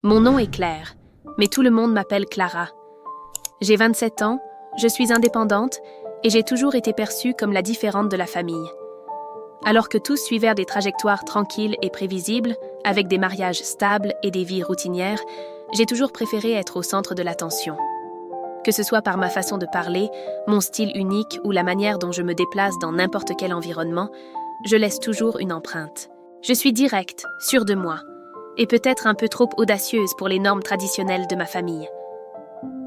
Mon nom est Claire, mais tout le monde m'appelle Clara. J'ai 27 ans, je suis indépendante et j'ai toujours été perçue comme la différente de la famille. Alors que tous suivaient des trajectoires tranquilles et prévisibles, avec des mariages stables et des vies routinières, j'ai toujours préféré être au centre de l'attention. Que ce soit par ma façon de parler, mon style unique ou la manière dont je me déplace dans n'importe quel environnement, je laisse toujours une empreinte. Je suis directe, sûre de moi, et peut-être un peu trop audacieuse pour les normes traditionnelles de ma famille.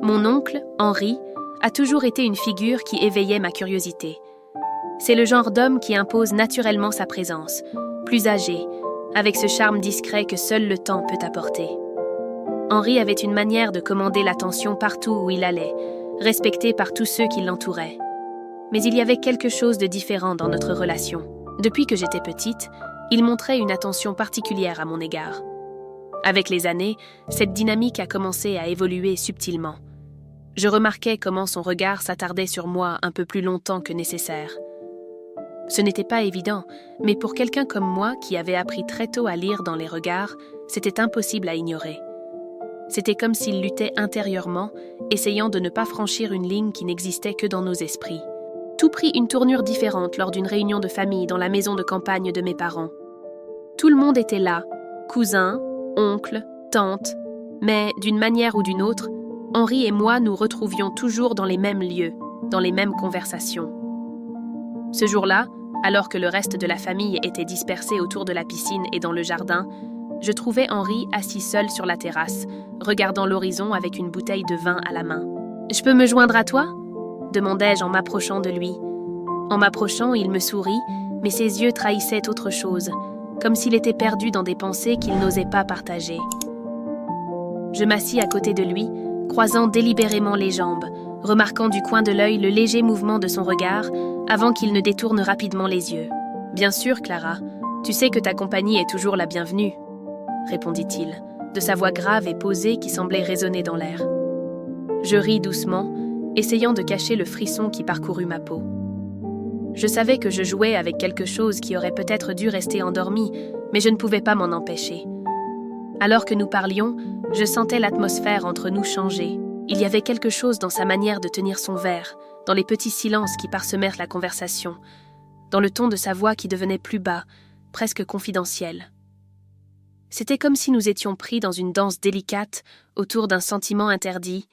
Mon oncle, Henri, a toujours été une figure qui éveillait ma curiosité. C'est le genre d'homme qui impose naturellement sa présence, plus âgé, avec ce charme discret que seul le temps peut apporter. Henri avait une manière de commander l'attention partout où il allait, respecté par tous ceux qui l'entouraient. Mais il y avait quelque chose de différent dans notre relation. Depuis que j'étais petite, il montrait une attention particulière à mon égard. Avec les années, cette dynamique a commencé à évoluer subtilement. Je remarquais comment son regard s'attardait sur moi un peu plus longtemps que nécessaire. Ce n'était pas évident, mais pour quelqu'un comme moi qui avait appris très tôt à lire dans les regards, c'était impossible à ignorer. C'était comme s'il luttait intérieurement, essayant de ne pas franchir une ligne qui n'existait que dans nos esprits. Tout prit une tournure différente lors d'une réunion de famille dans la maison de campagne de mes parents. Tout le monde était là, cousins, oncles, tantes, mais d'une manière ou d'une autre, Henri et moi nous retrouvions toujours dans les mêmes lieux, dans les mêmes conversations. Ce jour-là, alors que le reste de la famille était dispersé autour de la piscine et dans le jardin, je trouvais Henri assis seul sur la terrasse, regardant l'horizon avec une bouteille de vin à la main. « Je peux me joindre à toi ?» demandai-je en m'approchant de lui. En m'approchant, il me sourit, mais ses yeux trahissaient autre chose, comme s'il était perdu dans des pensées qu'il n'osait pas partager. Je m'assis à côté de lui, croisant délibérément les jambes, remarquant du coin de l'œil le léger mouvement de son regard avant qu'il ne détourne rapidement les yeux. « Bien sûr, Clara, tu sais que ta compagnie est toujours la bienvenue, » répondit-il, de sa voix grave et posée qui semblait résonner dans l'air. Je ris doucement, essayant de cacher le frisson qui parcourut ma peau. Je savais que je jouais avec quelque chose qui aurait peut-être dû rester endormi, mais je ne pouvais pas m'en empêcher. Alors que nous parlions, je sentais l'atmosphère entre nous changer. Il y avait quelque chose dans sa manière de tenir son verre, dans les petits silences qui parsemèrent la conversation, dans le ton de sa voix qui devenait plus bas, presque confidentiel. C'était comme si nous étions pris dans une danse délicate autour d'un sentiment interdit,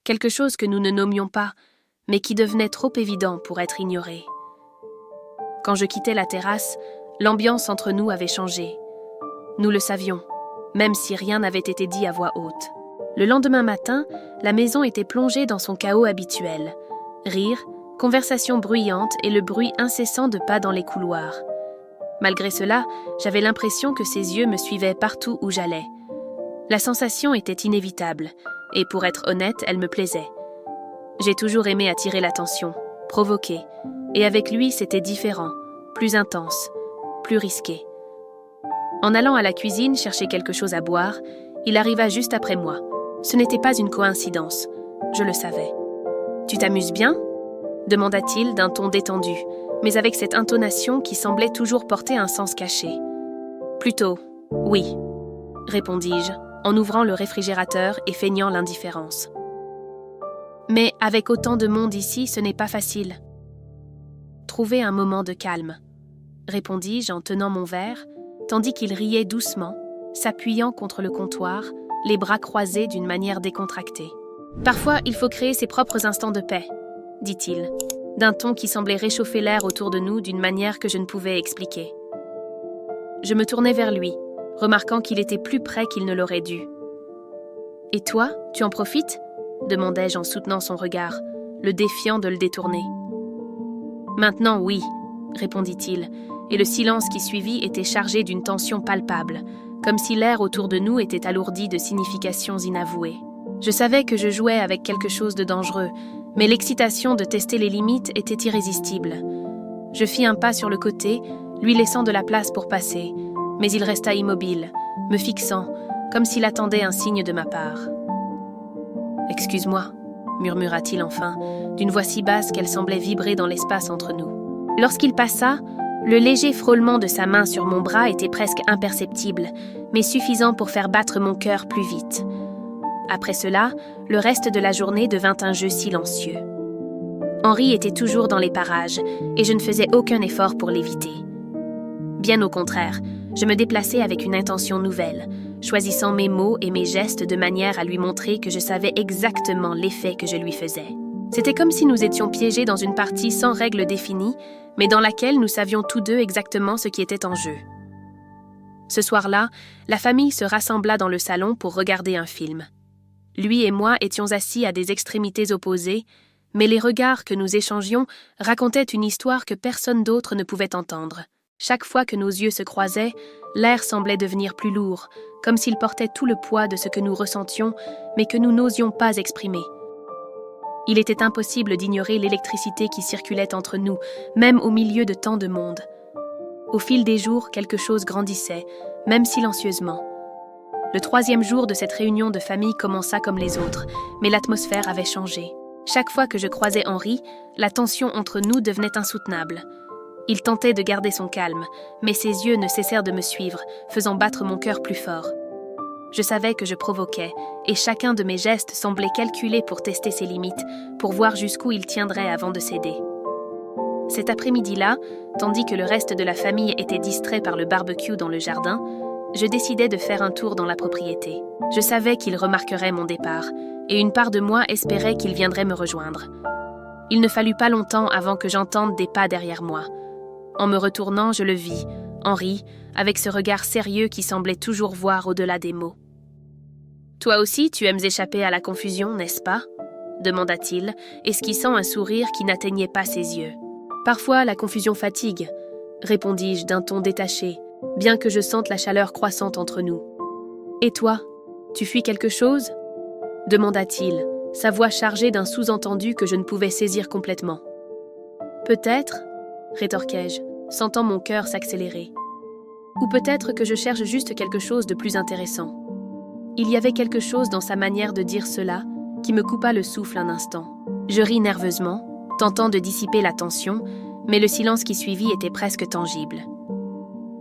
quelque chose que nous ne nommions pas, mais qui devenait trop évident pour être ignoré. Quand je quittais la terrasse, l'ambiance entre nous avait changé. Nous le savions, même si rien n'avait été dit à voix haute. Le lendemain matin, la maison était plongée dans son chaos habituel. Rires, conversations bruyantes et le bruit incessant de pas dans les couloirs. Malgré cela, j'avais l'impression que ses yeux me suivaient partout où j'allais. La sensation était inévitable, et pour être honnête, elle me plaisait. J'ai toujours aimé attirer l'attention, provoquer, et avec lui, c'était différent, plus intense, plus risqué. En allant à la cuisine chercher quelque chose à boire, il arriva juste après moi. Ce n'était pas une coïncidence, je le savais. « Tu t'amuses bien ?» demanda-t-il d'un ton détendu, mais avec cette intonation qui semblait toujours porter un sens caché. « Plutôt, oui, » répondis-je, en ouvrant le réfrigérateur et feignant l'indifférence. « Mais avec autant de monde ici, ce n'est pas facile. » « Trouver un moment de calme, » répondis-je en tenant mon verre, tandis qu'il riait doucement, s'appuyant contre le comptoir, les bras croisés d'une manière décontractée. « Parfois, il faut créer ses propres instants de paix, » dit-il, d'un ton qui semblait réchauffer l'air autour de nous d'une manière que je ne pouvais expliquer. Je me tournai vers lui, remarquant qu'il était plus près qu'il ne l'aurait dû. « Et toi, tu en profites ?» demandai-je en soutenant son regard, le défiant de le détourner. « Maintenant, oui, » répondit-il, et le silence qui suivit était chargé d'une tension palpable, comme si l'air autour de nous était alourdi de significations inavouées. Je savais que je jouais avec quelque chose de dangereux, mais l'excitation de tester les limites était irrésistible. Je fis un pas sur le côté, lui laissant de la place pour passer, mais il resta immobile, me fixant, comme s'il attendait un signe de ma part. « Excuse-moi », murmura-t-il enfin, d'une voix si basse qu'elle semblait vibrer dans l'espace entre nous. Lorsqu'il passa, Le léger frôlement de sa main sur mon bras était presque imperceptible, mais suffisant pour faire battre mon cœur plus vite. Après cela, le reste de la journée devint un jeu silencieux. Henri était toujours dans les parages, et je ne faisais aucun effort pour l'éviter. Bien au contraire, je me déplaçais avec une intention nouvelle, choisissant mes mots et mes gestes de manière à lui montrer que je savais exactement l'effet que je lui faisais. C'était comme si nous étions piégés dans une partie sans règles définies, mais dans laquelle nous savions tous deux exactement ce qui était en jeu. Ce soir-là, la famille se rassembla dans le salon pour regarder un film. Lui et moi étions assis à des extrémités opposées, mais les regards que nous échangions racontaient une histoire que personne d'autre ne pouvait entendre. Chaque fois que nos yeux se croisaient, l'air semblait devenir plus lourd, comme s'il portait tout le poids de ce que nous ressentions, mais que nous n'osions pas exprimer. Il était impossible d'ignorer l'électricité qui circulait entre nous, même au milieu de tant de monde. Au fil des jours, quelque chose grandissait, même silencieusement. Le 3e jour de cette réunion de famille commença comme les autres, mais l'atmosphère avait changé. Chaque fois que je croisais Henri, la tension entre nous devenait insoutenable. Il tentait de garder son calme, mais ses yeux ne cessèrent de me suivre, faisant battre mon cœur plus fort. Je savais que je provoquais, et chacun de mes gestes semblait calculé pour tester ses limites, pour voir jusqu'où il tiendrait avant de céder. Cet après-midi-là, tandis que le reste de la famille était distrait par le barbecue dans le jardin, je décidai de faire un tour dans la propriété. Je savais qu'il remarquerait mon départ, et une part de moi espérait qu'il viendrait me rejoindre. Il ne fallut pas longtemps avant que j'entende des pas derrière moi. En me retournant, je le vis, Henri, avec ce regard sérieux qui semblait toujours voir au-delà des mots. « Toi aussi, tu aimes échapper à la confusion, n'est-ce pas ?» demanda-t-il, esquissant un sourire qui n'atteignait pas ses yeux. « Parfois, la confusion fatigue, » répondis-je d'un ton détaché, bien que je sente la chaleur croissante entre nous. « Et toi, tu fuis quelque chose ?» demanda-t-il, sa voix chargée d'un sous-entendu que je ne pouvais saisir complètement. « Peut-être, » rétorquai-je, sentant mon cœur s'accélérer. « Ou peut-être que je cherche juste quelque chose de plus intéressant. » Il y avait quelque chose dans sa manière de dire cela qui me coupa le souffle un instant. Je ris nerveusement, tentant de dissiper la tension, mais le silence qui suivit était presque tangible.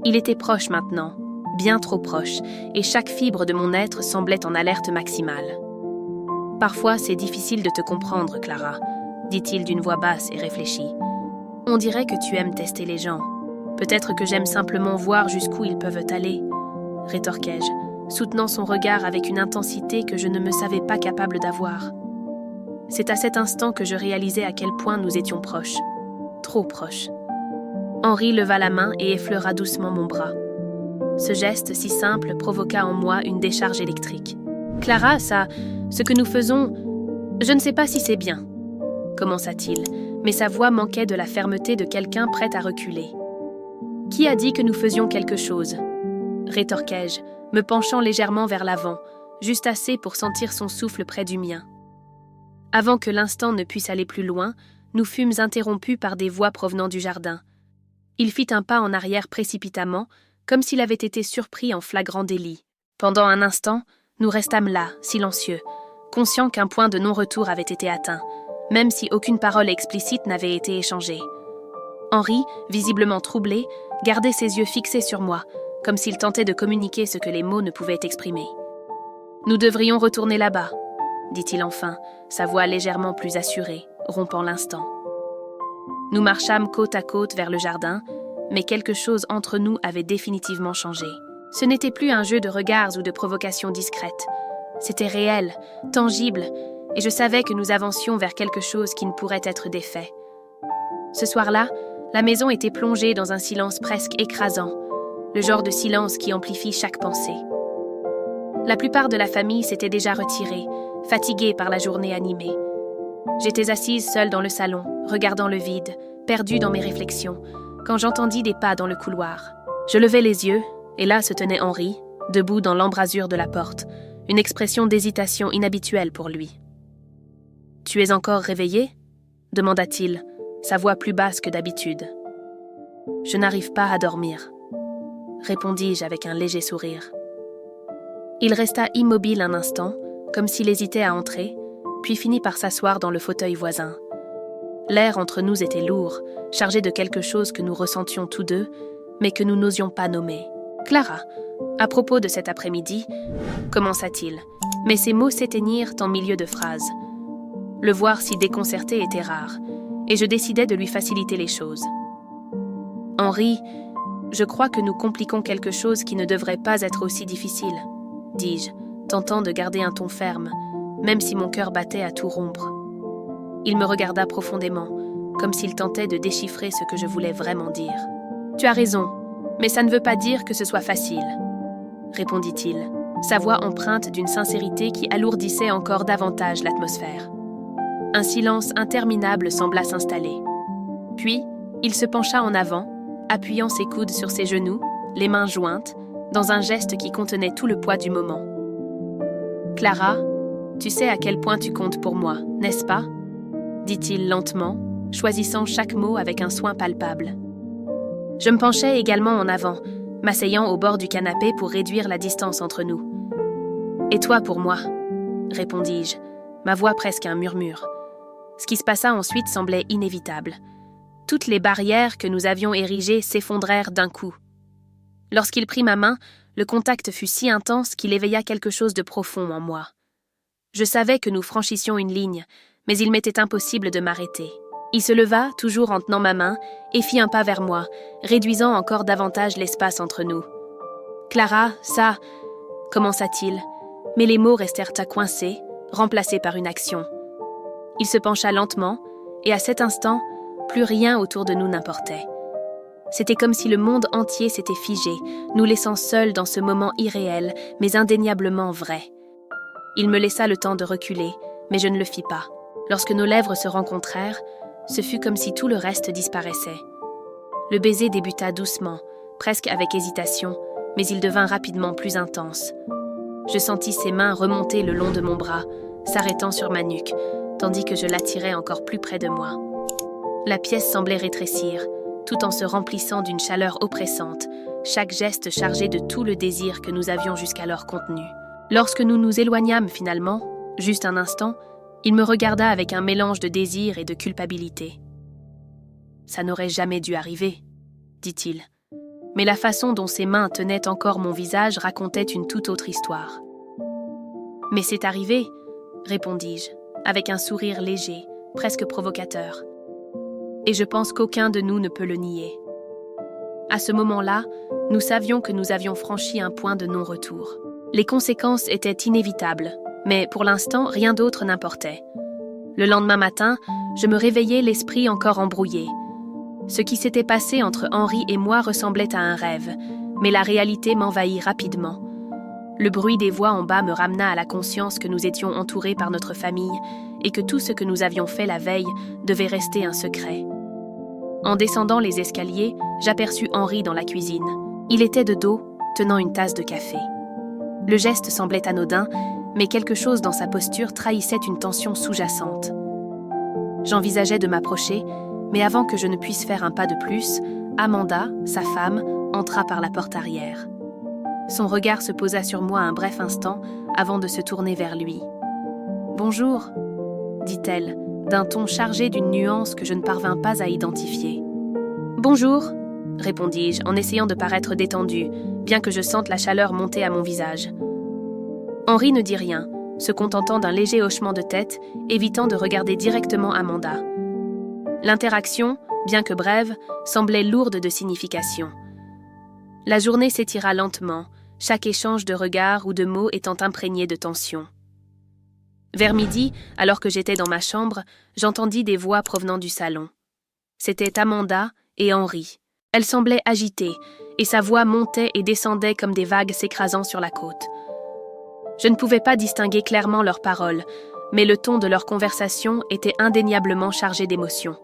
Il était proche maintenant, bien trop proche, et chaque fibre de mon être semblait en alerte maximale. « Parfois, c'est difficile de te comprendre, Clara, » dit-il d'une voix basse et réfléchie. « On dirait que tu aimes tester les gens. Peut-être que j'aime simplement voir jusqu'où ils peuvent aller, » rétorquai-je, soutenant son regard avec une intensité que je ne me savais pas capable d'avoir. C'est à cet instant que je réalisais à quel point nous étions proches. Trop proches. Henri leva la main et effleura doucement mon bras. Ce geste si simple provoqua en moi une décharge électrique. « Clara, ce que nous faisons, je ne sais pas si c'est bien, » commença-t-il, mais sa voix manquait de la fermeté de quelqu'un prêt à reculer. « Qui a dit que nous faisions quelque chose ?» rétorquai-je, me penchant légèrement vers l'avant, juste assez pour sentir son souffle près du mien. Avant que l'instant ne puisse aller plus loin, nous fûmes interrompus par des voix provenant du jardin. Il fit un pas en arrière précipitamment, comme s'il avait été surpris en flagrant délit. Pendant un instant, nous restâmes là, silencieux, conscients qu'un point de non-retour avait été atteint, même si aucune parole explicite n'avait été échangée. Henri, visiblement troublé, gardait ses yeux fixés sur moi, comme s'il tentait de communiquer ce que les mots ne pouvaient exprimer. « Nous devrions retourner là-bas, » dit-il enfin, sa voix légèrement plus assurée, rompant l'instant. Nous marchâmes côte à côte vers le jardin, mais quelque chose entre nous avait définitivement changé. Ce n'était plus un jeu de regards ou de provocations discrètes. C'était réel, tangible, et je savais que nous avancions vers quelque chose qui ne pourrait être défait. Ce soir-là, la maison était plongée dans un silence presque écrasant, le genre de silence qui amplifie chaque pensée. La plupart de la famille s'était déjà retirée, fatiguée par la journée animée. J'étais assise seule dans le salon, regardant le vide, perdue dans mes réflexions, quand j'entendis des pas dans le couloir. Je levai les yeux, et là se tenait Henri, debout dans l'embrasure de la porte, une expression d'hésitation inhabituelle pour lui. « Tu es encore réveillé ?» demanda-t-il, sa voix plus basse que d'habitude. « Je n'arrive pas à dormir. » répondis-je avec un léger sourire. Il resta immobile un instant, comme s'il hésitait à entrer, puis finit par s'asseoir dans le fauteuil voisin. L'air entre nous était lourd, chargé de quelque chose que nous ressentions tous deux, mais que nous n'osions pas nommer. « Clara, à propos de cet après-midi, commença-t-il, mais ses mots s'éteignirent en milieu de phrase. Le voir si déconcerté était rare, et je décidai de lui faciliter les choses. « Henri, je crois que nous compliquons quelque chose qui ne devrait pas être aussi difficile, » dis-je, tentant de garder un ton ferme, même si mon cœur battait à tout rompre. Il me regarda profondément, comme s'il tentait de déchiffrer ce que je voulais vraiment dire. « Tu as raison, mais ça ne veut pas dire que ce soit facile, » répondit-il, sa voix empreinte d'une sincérité qui alourdissait encore davantage l'atmosphère. Un silence interminable sembla s'installer. Puis, il se pencha en avant, appuyant ses coudes sur ses genoux, les mains jointes, dans un geste qui contenait tout le poids du moment. « Clara, tu sais à quel point tu comptes pour moi, n'est-ce pas ?» dit-il lentement, choisissant chaque mot avec un soin palpable. Je me penchai également en avant, m'asseyant au bord du canapé pour réduire la distance entre nous. « Et toi pour moi ?» répondis-je, ma voix presque un murmure. Ce qui se passa ensuite semblait inévitable. Toutes les barrières que nous avions érigées s'effondrèrent d'un coup. Lorsqu'il prit ma main, le contact fut si intense qu'il éveilla quelque chose de profond en moi. Je savais que nous franchissions une ligne, mais il m'était impossible de m'arrêter. Il se leva, toujours en tenant ma main, et fit un pas vers moi, réduisant encore davantage l'espace entre nous. « Clara, ça... » commença-t-il, mais les mots restèrent à coincer, remplacés par une action. Il se pencha lentement, et à cet instant, plus rien autour de nous n'importait. C'était comme si le monde entier s'était figé, nous laissant seuls dans ce moment irréel, mais indéniablement vrai. Il me laissa le temps de reculer, mais je ne le fis pas. Lorsque nos lèvres se rencontrèrent, ce fut comme si tout le reste disparaissait. Le baiser débuta doucement, presque avec hésitation, mais il devint rapidement plus intense. Je sentis ses mains remonter le long de mon bras, s'arrêtant sur ma nuque, tandis que je l'attirais encore plus près de moi. La pièce semblait rétrécir, tout en se remplissant d'une chaleur oppressante, chaque geste chargé de tout le désir que nous avions jusqu'alors contenu. Lorsque nous nous éloignâmes finalement, juste un instant, il me regarda avec un mélange de désir et de culpabilité. « Ça n'aurait jamais dû arriver, » dit-il. Mais la façon dont ses mains tenaient encore mon visage racontait une toute autre histoire. « Mais c'est arrivé, » répondis-je, avec un sourire léger, presque provocateur. Et je pense qu'aucun de nous ne peut le nier. À ce moment-là, nous savions que nous avions franchi un point de non-retour. Les conséquences étaient inévitables, mais pour l'instant, rien d'autre n'importait. Le lendemain matin, je me réveillai l'esprit encore embrouillé. Ce qui s'était passé entre Henri et moi ressemblait à un rêve, mais la réalité m'envahit rapidement. Le bruit des voix en bas me ramena à la conscience que nous étions entourés par notre famille et que tout ce que nous avions fait la veille devait rester un secret. En descendant les escaliers, j'aperçus Henri dans la cuisine. Il était de dos, tenant une tasse de café. Le geste semblait anodin, mais quelque chose dans sa posture trahissait une tension sous-jacente. J'envisageais de m'approcher, mais avant que je ne puisse faire un pas de plus, Amanda, sa femme, entra par la porte arrière. Son regard se posa sur moi un bref instant avant de se tourner vers lui. « Bonjour », dit-elle, d'un ton chargé d'une nuance que je ne parvins pas à identifier. « Bonjour », répondis-je en essayant de paraître détendu, bien que je sente la chaleur monter à mon visage. Henri ne dit rien, se contentant d'un léger hochement de tête, évitant de regarder directement Amanda. L'interaction, bien que brève, semblait lourde de signification. La journée s'étira lentement, chaque échange de regards ou de mots étant imprégné de tension. Vers midi, alors que j'étais dans ma chambre, j'entendis des voix provenant du salon. C'était Amanda et Henri. Elle semblait agitée, et sa voix montait et descendait comme des vagues s'écrasant sur la côte. Je ne pouvais pas distinguer clairement leurs paroles, mais le ton de leur conversation était indéniablement chargé d'émotion.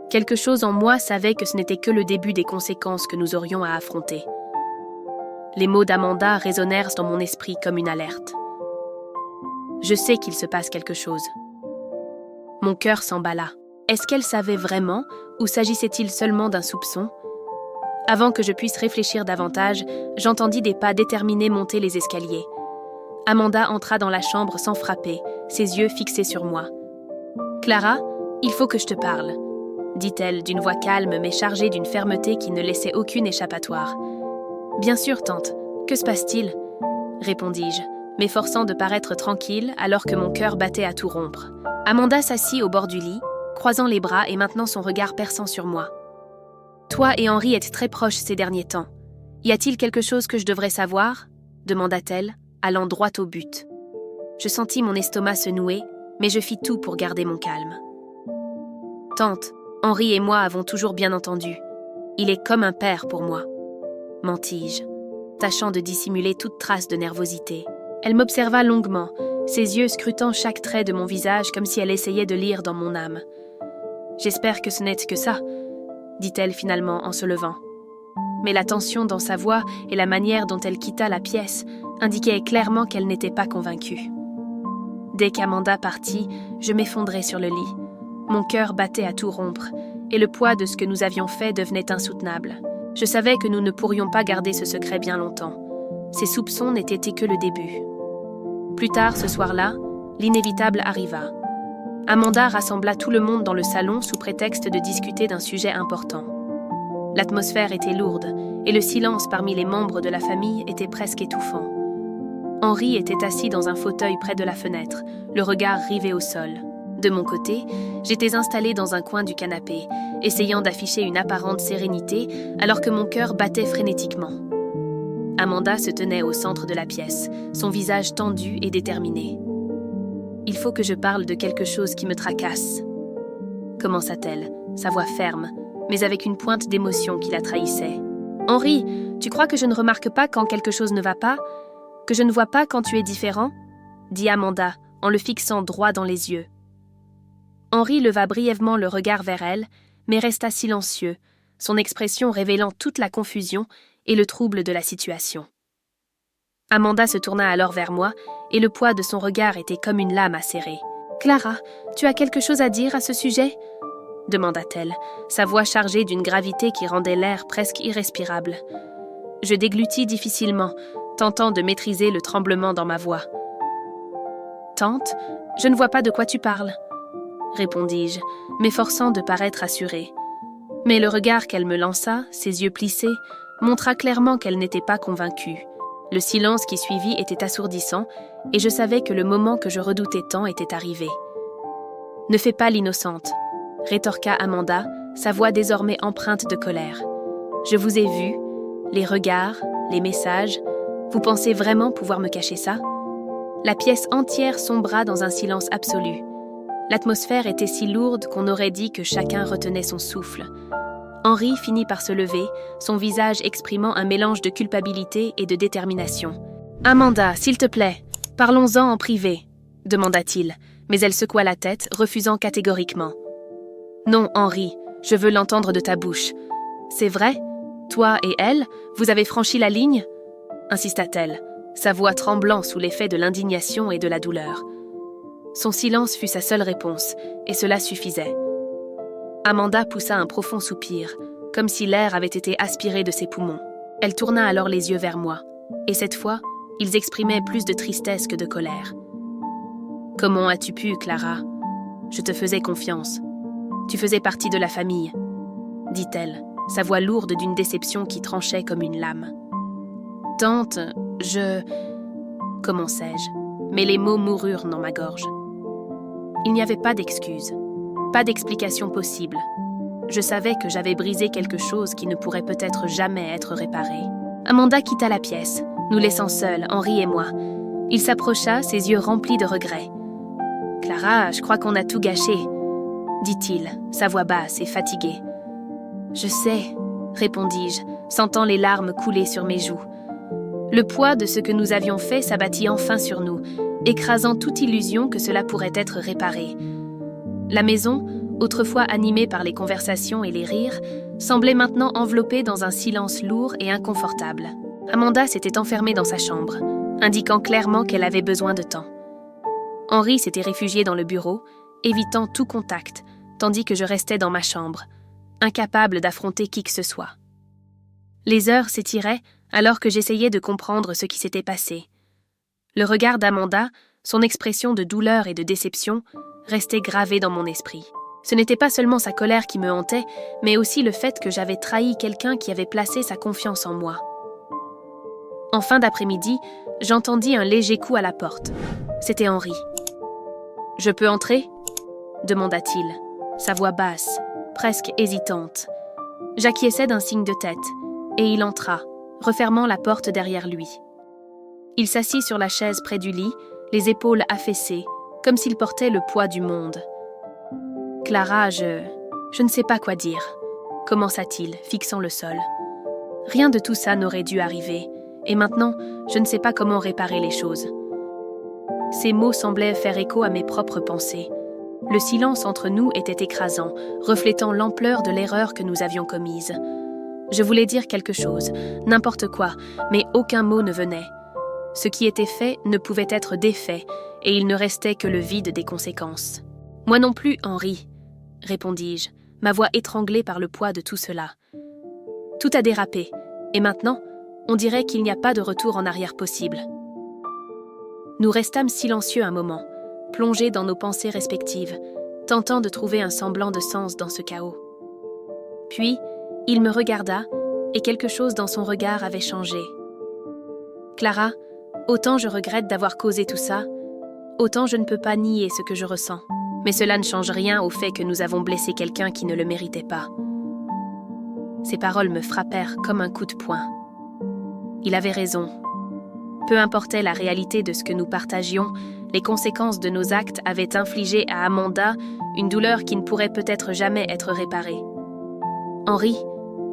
Quelque chose en moi savait que ce n'était que le début des conséquences que nous aurions à affronter. Les mots d'Amanda résonnèrent dans mon esprit comme une alerte. Je sais qu'il se passe quelque chose. Mon cœur s'emballa. Est-ce qu'elle savait vraiment, ou s'agissait-il seulement d'un soupçon ? Avant que je puisse réfléchir davantage, j'entendis des pas déterminés monter les escaliers. Amanda entra dans la chambre sans frapper, ses yeux fixés sur moi. « Clara, Il faut que je te parle, dit-elle d'une voix calme mais chargée d'une fermeté qui ne laissait aucune échappatoire. Bien sûr, tante. Que se passe-t-il ? Répondis-je, m'efforçant de paraître tranquille alors que mon cœur battait à tout rompre. Amanda s'assit au bord du lit, croisant les bras et maintenant son regard perçant sur moi. Toi et Henri êtes très proches ces derniers temps. Y a-t-il quelque chose que je devrais savoir ? Demanda-t-elle, allant droit au but. Je sentis mon estomac se nouer, mais je fis tout pour garder mon calme. Tante, Henri et moi avons toujours bien entendu. Il est comme un père pour moi. Mentis-je, tâchant de dissimuler toute trace de nervosité. Elle m'observa longuement, ses yeux scrutant chaque trait de mon visage comme si elle essayait de lire dans mon âme. « J'espère que ce n'est que ça », dit-elle finalement en se levant. Mais la tension dans sa voix et la manière dont elle quitta la pièce indiquaient clairement qu'elle n'était pas convaincue. Dès qu'Amanda partit, je m'effondrai sur le lit. Mon cœur battait à tout rompre, et le poids de ce que nous avions fait devenait insoutenable. Je savais que nous ne pourrions pas garder ce secret bien longtemps. Ces soupçons n'étaient que le début. Plus tard, ce soir-là, l'inévitable arriva. Amanda rassembla tout le monde dans le salon sous prétexte de discuter d'un sujet important. L'atmosphère était lourde, et le silence parmi les membres de la famille était presque étouffant. Henri était assis dans un fauteuil près de la fenêtre, le regard rivé au sol. De mon côté, j'étais installée dans un coin du canapé, essayant d'afficher une apparente sérénité alors que mon cœur battait frénétiquement. Amanda se tenait au centre de la pièce, son visage tendu et déterminé. « Il faut que je parle de quelque chose qui me tracasse. » commença-t-elle, sa voix ferme, mais avec une pointe d'émotion qui la trahissait. « Henri, tu crois que je ne remarque pas quand quelque chose ne va pas ? Que je ne vois pas quand tu es différent ?» dit Amanda, en le fixant droit dans les yeux. Henri leva brièvement le regard vers elle, mais resta silencieux, son expression révélant toute la confusion et le trouble de la situation. Amanda se tourna alors vers moi, et le poids de son regard était comme une lame acérée. « Clara, tu as quelque chose à dire à ce sujet ?» demanda-t-elle, sa voix chargée d'une gravité qui rendait l'air presque irrespirable. Je déglutis difficilement, tentant de maîtriser le tremblement dans ma voix. « Tante, je ne vois pas de quoi tu parles. » répondis-je, m'efforçant de paraître assurée. Mais le regard qu'elle me lança, ses yeux plissés, montra clairement qu'elle n'était pas convaincue. Le silence qui suivit était assourdissant, et je savais que le moment que je redoutais tant était arrivé. « Ne fais pas l'innocente », rétorqua Amanda, sa voix désormais empreinte de colère. « Je vous ai vu, les regards, les messages. Vous pensez vraiment pouvoir me cacher ça ?» La pièce entière sombra dans un silence absolu. L'atmosphère était si lourde qu'on aurait dit que chacun retenait son souffle. Henri finit par se lever, son visage exprimant un mélange de culpabilité et de détermination. « Amanda, s'il te plaît, parlons-en en privé », demanda-t-il, mais elle secoua la tête, refusant catégoriquement. « Non, Henri, je veux l'entendre de ta bouche. C'est vrai ? Toi et elle, vous avez franchi la ligne ?» insista-t-elle, sa voix tremblant sous l'effet de l'indignation et de la douleur. Son silence fut sa seule réponse, et cela suffisait. Amanda poussa un profond soupir, comme si l'air avait été aspiré de ses poumons. Elle tourna alors les yeux vers moi, et cette fois, ils exprimaient plus de tristesse que de colère. « Comment as-tu pu, Clara ? Je te faisais confiance. Tu faisais partie de la famille, » dit-elle, sa voix lourde d'une déception qui tranchait comme une lame. « Tante, je... » commençai-je, mais les mots moururent dans ma gorge. Il n'y avait pas d'excuse, pas d'explication possible. Je savais que j'avais brisé quelque chose qui ne pourrait peut-être jamais être réparé. Amanda quitta la pièce, nous laissant seuls, Henri et moi. Il s'approcha, ses yeux remplis de regret. « Clara, je crois qu'on a tout gâché, » dit-il, sa voix basse et fatiguée. « Je sais, » répondis-je, sentant les larmes couler sur mes joues. Le poids de ce que nous avions fait s'abattit enfin sur nous, écrasant toute illusion que cela pourrait être réparé. La maison, autrefois animée par les conversations et les rires, semblait maintenant enveloppée dans un silence lourd et inconfortable. Amanda s'était enfermée dans sa chambre, indiquant clairement qu'elle avait besoin de temps. Henri s'était réfugié dans le bureau, évitant tout contact, tandis que je restais dans ma chambre, incapable d'affronter qui que ce soit. Les heures s'étiraient alors que j'essayais de comprendre ce qui s'était passé. Le regard d'Amanda, son expression de douleur et de déception, restait gravé dans mon esprit. Ce n'était pas seulement sa colère qui me hantait, mais aussi le fait que j'avais trahi quelqu'un qui avait placé sa confiance en moi. En fin d'après-midi, j'entendis un léger coup à la porte. C'était Henri. « Je peux entrer ?» demanda-t-il, sa voix basse, presque hésitante. J'acquiesçai d'un signe de tête, et il entra, refermant la porte derrière lui. Il s'assit sur la chaise près du lit, les épaules affaissées, comme s'il portait le poids du monde. « Clara, je ne sais pas quoi dire, » commença-t-il, fixant le sol. Rien de tout ça n'aurait dû arriver, et maintenant, je ne sais pas comment réparer les choses. Ces mots semblaient faire écho à mes propres pensées. Le silence entre nous était écrasant, reflétant l'ampleur de l'erreur que nous avions commise. Je voulais dire quelque chose, n'importe quoi, mais aucun mot ne venait. Ce qui était fait ne pouvait être défait, et il ne restait que le vide des conséquences. « Moi non plus, Henri, » répondis-je, ma voix étranglée par le poids de tout cela. Tout a dérapé, et maintenant, on dirait qu'il n'y a pas de retour en arrière possible. Nous restâmes silencieux un moment, plongés dans nos pensées respectives, tentant de trouver un semblant de sens dans ce chaos. Puis, il me regarda, et quelque chose dans son regard avait changé. « Clara, autant je regrette d'avoir causé tout ça, autant je ne peux pas nier ce que je ressens. Mais cela ne change rien au fait que nous avons blessé quelqu'un qui ne le méritait pas. » Ces paroles me frappèrent comme un coup de poing. Il avait raison. Peu importait la réalité de ce que nous partagions, les conséquences de nos actes avaient infligé à Amanda une douleur qui ne pourrait peut-être jamais être réparée. « Henri,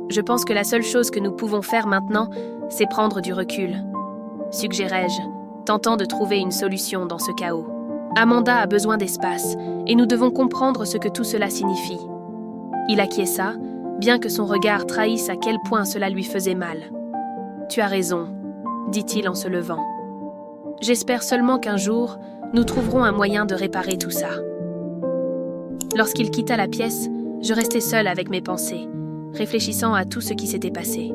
je pense que la seule chose que nous pouvons faire maintenant, c'est prendre du recul, » suggérai-je, tentant de trouver une solution dans ce chaos. Amanda a besoin d'espace, et nous devons comprendre ce que tout cela signifie. Il acquiesça, bien que son regard trahisse à quel point cela lui faisait mal. « Tu as raison, » dit-il en se levant. « J'espère seulement qu'un jour, nous trouverons un moyen de réparer tout ça. » Lorsqu'il quitta la pièce, je restai seule avec mes pensées, réfléchissant à tout ce qui s'était passé.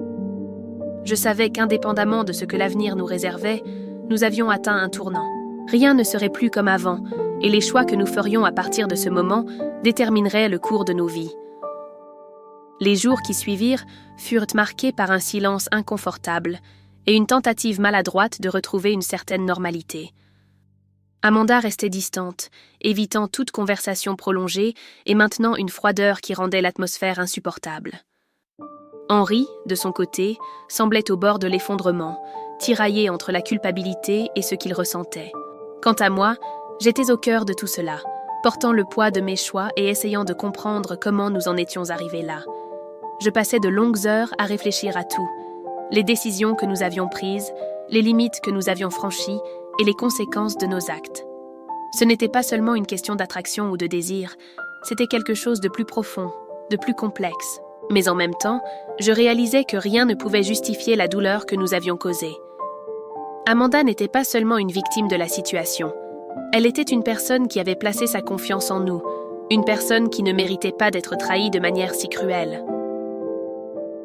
Je savais qu'indépendamment de ce que l'avenir nous réservait, nous avions atteint un tournant. Rien ne serait plus comme avant, et les choix que nous ferions à partir de ce moment détermineraient le cours de nos vies. Les jours qui suivirent furent marqués par un silence inconfortable et une tentative maladroite de retrouver une certaine normalité. Amanda restait distante, évitant toute conversation prolongée et maintenant une froideur qui rendait l'atmosphère insupportable. Henri, de son côté, semblait au bord de l'effondrement, tiraillé entre la culpabilité et ce qu'il ressentait. Quant à moi, j'étais au cœur de tout cela, portant le poids de mes choix et essayant de comprendre comment nous en étions arrivés là. Je passais de longues heures à réfléchir à tout, les décisions que nous avions prises, les limites que nous avions franchies et les conséquences de nos actes. Ce n'était pas seulement une question d'attraction ou de désir, c'était quelque chose de plus profond, de plus complexe. Mais en même temps, je réalisais que rien ne pouvait justifier la douleur que nous avions causée. Amanda n'était pas seulement une victime de la situation. Elle était une personne qui avait placé sa confiance en nous, une personne qui ne méritait pas d'être trahie de manière si cruelle.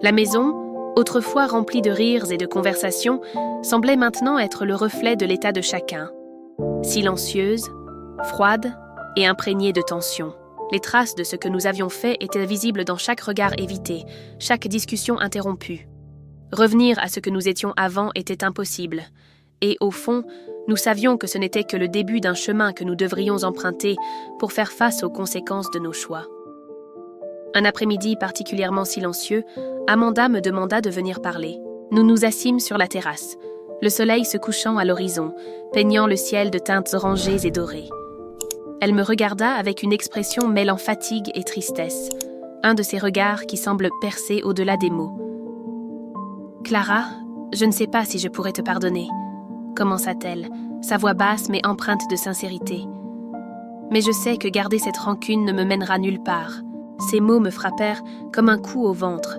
La maison, autrefois remplie de rires et de conversations, semblait maintenant être le reflet de l'état de chacun. Silencieuse, froide et imprégnée de tension. Les traces de ce que nous avions fait étaient visibles dans chaque regard évité, chaque discussion interrompue. Revenir à ce que nous étions avant était impossible. Et au fond, nous savions que ce n'était que le début d'un chemin que nous devrions emprunter pour faire face aux conséquences de nos choix. Un après-midi particulièrement silencieux, Amanda me demanda de venir parler. Nous nous assîmes sur la terrasse, le soleil se couchant à l'horizon, peignant le ciel de teintes orangées et dorées. Elle me regarda avec une expression mêlant fatigue et tristesse, un de ces regards qui semblent percer au-delà des mots. « Clara, je ne sais pas si je pourrais te pardonner, » commença-t-elle, sa voix basse mais empreinte de sincérité. « Mais je sais que garder cette rancune ne me mènera nulle part. » Ces mots me frappèrent comme un coup au ventre,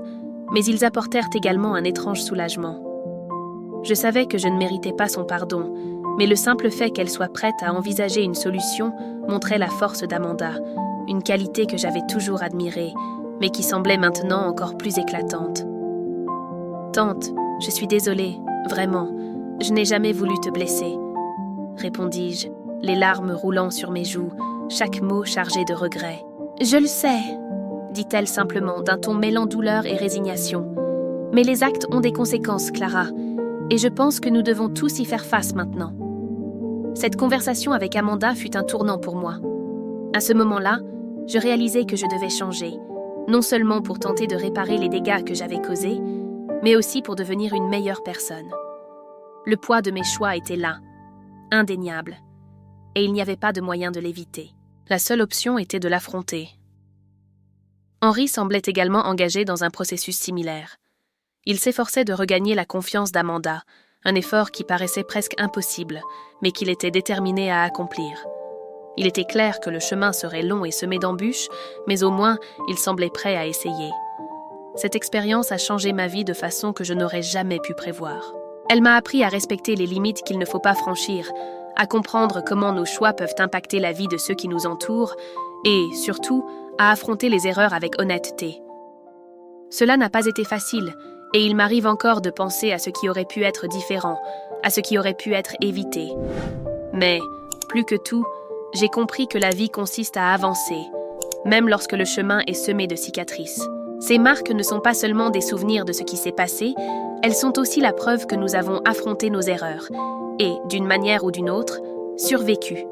mais ils apportèrent également un étrange soulagement. Je savais que je ne méritais pas son pardon, mais le simple fait qu'elle soit prête à envisager une solution montrait la force d'Amanda, une qualité que j'avais toujours admirée, mais qui semblait maintenant encore plus éclatante. « Tante, je suis désolée, vraiment, je n'ai jamais voulu te blesser, » répondis-je, les larmes roulant sur mes joues, chaque mot chargé de regret. Je le sais, dit-elle simplement, d'un ton mêlant douleur et résignation. Mais les actes ont des conséquences, Clara, et je pense que nous devons tous y faire face maintenant. Cette conversation avec Amanda fut un tournant pour moi. À ce moment-là, je réalisais que je devais changer, non seulement pour tenter de réparer les dégâts que j'avais causés, mais aussi pour devenir une meilleure personne. Le poids de mes choix était là, indéniable, et il n'y avait pas de moyen de l'éviter. La seule option était de l'affronter. Henry semblait également engagé dans un processus similaire. Il s'efforçait de regagner la confiance d'Amanda, un effort qui paraissait presque impossible, mais qu'il était déterminé à accomplir. Il était clair que le chemin serait long et semé d'embûches, mais au moins, il semblait prêt à essayer. Cette expérience a changé ma vie de façon que je n'aurais jamais pu prévoir. Elle m'a appris à respecter les limites qu'il ne faut pas franchir, à comprendre comment nos choix peuvent impacter la vie de ceux qui nous entourent, et, surtout, à affronter les erreurs avec honnêteté. Cela n'a pas été facile, et il m'arrive encore de penser à ce qui aurait pu être différent, à ce qui aurait pu être évité. Mais, plus que tout, j'ai compris que la vie consiste à avancer, même lorsque le chemin est semé de cicatrices. Ces marques ne sont pas seulement des souvenirs de ce qui s'est passé, elles sont aussi la preuve que nous avons affronté nos erreurs et, d'une manière ou d'une autre, survécu.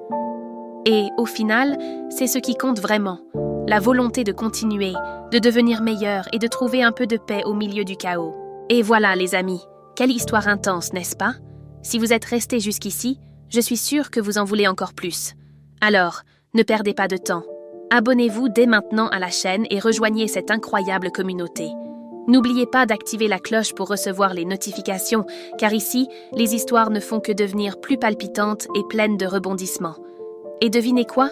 Et, au final, c'est ce qui compte vraiment, la volonté de continuer, de devenir meilleur et de trouver un peu de paix au milieu du chaos. Et voilà, les amis, quelle histoire intense, n'est-ce pas? Si vous êtes restés jusqu'ici, je suis sûre que vous en voulez encore plus. Alors, ne perdez pas de temps. Abonnez-vous dès maintenant à la chaîne et rejoignez cette incroyable communauté. N'oubliez pas d'activer la cloche pour recevoir les notifications, car ici, les histoires ne font que devenir plus palpitantes et pleines de rebondissements. Et devinez quoi?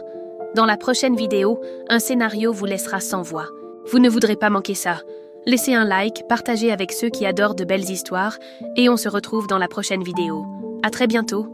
Dans la prochaine vidéo, un scénario vous laissera sans voix. Vous ne voudrez pas manquer ça. Laissez un like, partagez avec ceux qui adorent de belles histoires, et on se retrouve dans la prochaine vidéo. À très bientôt!